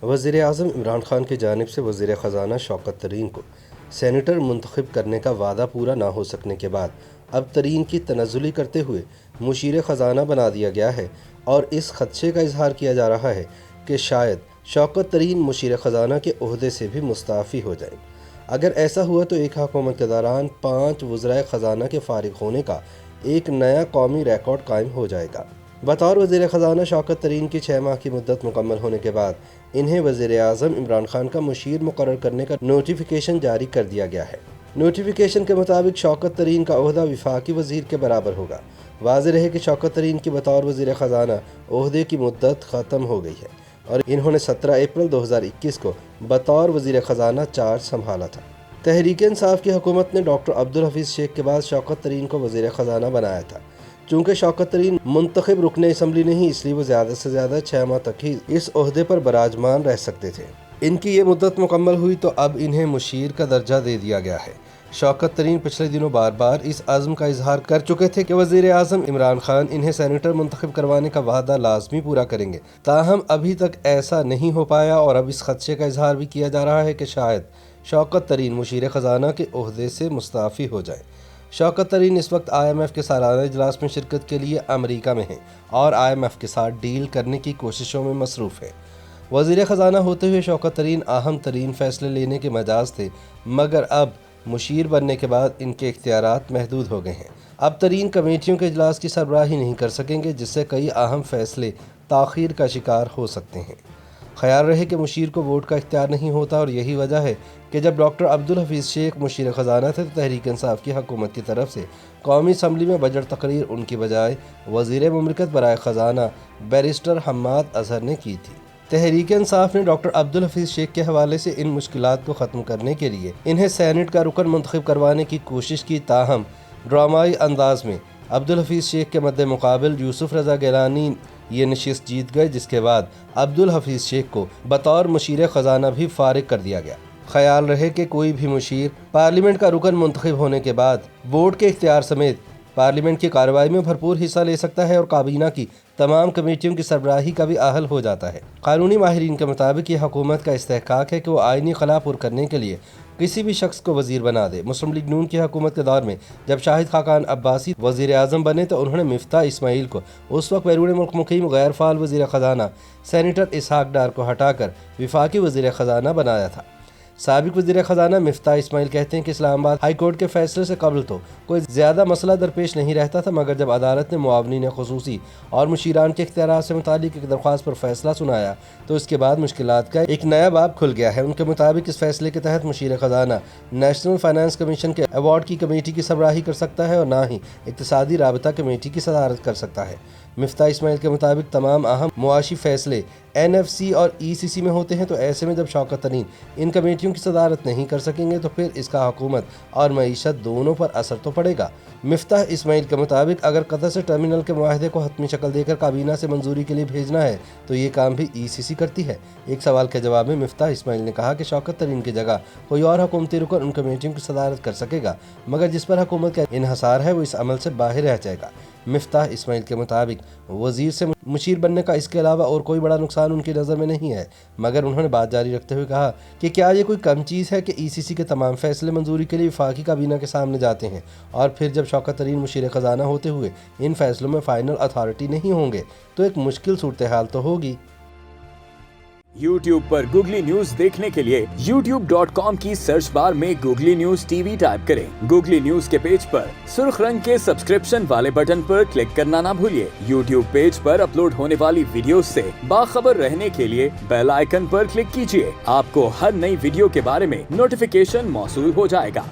وزیر اعظم عمران خان کی جانب سے وزیر خزانہ شوکت ترین کو سینیٹر منتخب کرنے کا وعدہ پورا نہ ہو سکنے کے بعد اب ترین کی تنزلی کرتے ہوئے مشیر خزانہ بنا دیا گیا ہے اور اس خدشے کا اظہار کیا جا رہا ہے کہ شاید شوکت ترین مشیر خزانہ کے عہدے سے بھی مستعفی ہو جائیں۔ اگر ایسا ہوا تو ایک حکومت کے دوران 5 وزرائے خزانہ کے فارغ ہونے کا ایک نیا قومی ریکارڈ قائم ہو جائے گا۔ بطور وزیر خزانہ شوکت ترین کی 6 ماہ کی مدت مکمل ہونے کے بعد انہیں وزیر اعظم عمران خان کا مشیر مقرر کرنے کا نوٹیفیکیشن جاری کر دیا گیا ہے۔ نوٹیفیکیشن کے مطابق شوکت ترین کا عہدہ وفاقی وزیر کے برابر ہوگا۔ واضح رہے کہ شوکت ترین کی بطور وزیر خزانہ عہدے کی مدت ختم ہو گئی ہے اور انہوں نے 17 اپریل 2021 کو بطور وزیر خزانہ چارج سنبھالا تھا۔ تحریک انصاف کی حکومت نے ڈاکٹر عبدالحفیظ شیخ کے بعد شوکت ترین کو وزیر خزانہ بنایا تھا۔ چونکہ شوکت ترین منتخب رکن اسمبلی نہیں، اس لیے وہ زیادہ سے زیادہ 6 ماہ تک ہی اس عہدے پر براجمان رہ سکتے تھے۔ ان کی یہ مدت مکمل ہوئی تو اب انہیں مشیر کا درجہ دے دیا گیا ہے۔ شوکت ترین پچھلے دنوں بار بار اس عزم کا اظہار کر چکے تھے کہ وزیر اعظم عمران خان انہیں سینیٹر منتخب کروانے کا وعدہ لازمی پورا کریں گے، تاہم ابھی تک ایسا نہیں ہو پایا اور اب اس خدشے کا اظہار بھی کیا جا رہا ہے کہ شاید شوکت ترین مشیر خزانہ کے عہدے سے مستعفی ہو جائیں۔ شوکت ترین اس وقت IMF کے سالانہ اجلاس میں شرکت کے لیے امریکہ میں ہیں اور IMF کے ساتھ ڈیل کرنے کی کوششوں میں مصروف ہیں۔ وزیر خزانہ ہوتے ہوئے شوکت ترین اہم ترین فیصلے لینے کے مجاز تھے، مگر اب مشیر بننے کے بعد ان کے اختیارات محدود ہو گئے ہیں۔ اب ترین کمیٹیوں کے اجلاس کی سربراہی نہیں کر سکیں گے، جس سے کئی اہم فیصلے تاخیر کا شکار ہو سکتے ہیں۔ خیال رہے کہ مشیر کو ووٹ کا اختیار نہیں ہوتا اور یہی وجہ ہے کہ جب ڈاکٹر عبدالحفیظ شیخ مشیر خزانہ تھے تو تحریک انصاف کی حکومت کی طرف سے قومی اسمبلی میں بجٹ تقریر ان کی بجائے وزیر مملکت برائے خزانہ بیرسٹر حماد اظہر نے کی تھی۔ تحریک انصاف نے ڈاکٹر عبدالحفیظ شیخ کے حوالے سے ان مشکلات کو ختم کرنے کے لیے انہیں سینیٹ کا رکن منتخب کروانے کی کوشش کی، تاہم ڈرامائی انداز میں عبدالحفیظ شیخ کے مد مقابل یوسف رضا گیلانی یہ نشست جیت گئے، جس کے بعد عبدالحفیظ شیخ کو بطور مشیر خزانہ بھی فارغ کر دیا گیا۔ خیال رہے کہ کوئی بھی مشیر پارلیمنٹ کا رکن منتخب ہونے کے بعد ووٹ کے اختیار سمیت پارلیمنٹ کی کارروائی میں بھرپور حصہ لے سکتا ہے اور کابینہ کی تمام کمیٹیوں کی سربراہی کا بھی اہل ہو جاتا ہے۔ قانونی ماہرین کے مطابق یہ حکومت کا استحقاق ہے کہ وہ آئینی خلا پر کرنے کے لیے کسی بھی شخص کو وزیر بنا دے۔ مسلم لیگ نون کی حکومت کے دور میں جب شاہد خاقان عباسی وزیر اعظم بنے تو انہوں نے مفتاح اسماعیل کو اس وقت بیرون ملک مقیم غیر فعال وزیر خزانہ سینیٹر اسحاق ڈار کو ہٹا کر وفاقی وزیر خزانہ بنایا تھا۔ سابق وزیر خزانہ مفتاح اسماعیل کہتے ہیں کہ اسلام آباد ہائی کورٹ کے فیصلے سے قبل تو کوئی زیادہ مسئلہ درپیش نہیں رہتا تھا، مگر جب عدالت نے معاونین خصوصی اور مشیران کے اختیارات سے متعلق ایک درخواست پر فیصلہ سنایا تو اس کے بعد مشکلات کا ایک نیا باب کھل گیا ہے۔ ان کے مطابق اس فیصلے کے تحت مشیر خزانہ نیشنل فائنانس کمیشن کے ایوارڈ کی کمیٹی کی سربراہی کر سکتا ہے اور نہ ہی اقتصادی رابطہ کمیٹی کی صدارت کر سکتا ہے۔ مفتاح اسماعیل کے مطابق تمام اہم معاشی فیصلے NFC اور ECC میں ہوتے ہیں، تو ایسے میں جب شوکت ترین ان کمیٹیوں کی صدارت نہیں کر سکیں گے تو پھر اس کا حکومت اور معیشت دونوں پر اثر تو پڑے گا۔ مفتاح اسماعیل کے مطابق اگر قطر سے ٹرمینل کے معاہدے کو حتمی شکل دے کر کابینہ سے منظوری کے لیے بھیجنا ہے تو یہ کام بھی ECC کرتی ہے۔ ایک سوال کے جواب میں مفتاح اسماعیل نے کہا کہ شوکت ترین کی جگہ کوئی اور حکومتی رکن ان کمیٹیوں کی صدارت کر سکے گا، مگر جس پر حکومت کا انحصار ہے وہ اس عمل سے باہر رہ جائے گا۔ مفتاح اسماعیل کے مطابق وزیر سے مشیر بننے کا اس کے علاوہ اور کوئی بڑا نقصان ان کی نظر میں نہیں ہے، مگر انہوں نے بات جاری رکھتے ہوئے کہا کہ کیا یہ کوئی کم چیز ہے کہ ECC کے تمام فیصلے منظوری کے لیے وفاقی کابینہ کے سامنے جاتے ہیں اور پھر جب شوکت ترین مشیر خزانہ ہوتے ہوئے ان فیصلوں میں فائنل اتھارٹی نہیں ہوں گے تو ایک مشکل صورتحال تو ہوگی۔ YouTube پر گوگلی نیوز دیکھنے کے لیے youtube.com کی سرچ بار میں گوگلی نیوز TV ٹائپ کریں۔ گوگلی نیوز کے پیج پر سرخ رنگ کے سبسکرپشن والے بٹن پر کلک کرنا نہ بھولیے۔ YouTube پیج پر اپلوڈ ہونے والی ویڈیوز سے باخبر رہنے کے لیے بیل آئیکن پر کلک کیجیے۔ آپ کو ہر نئی ویڈیو کے بارے میں نوٹیفیکیشن موصول ہو جائے گا۔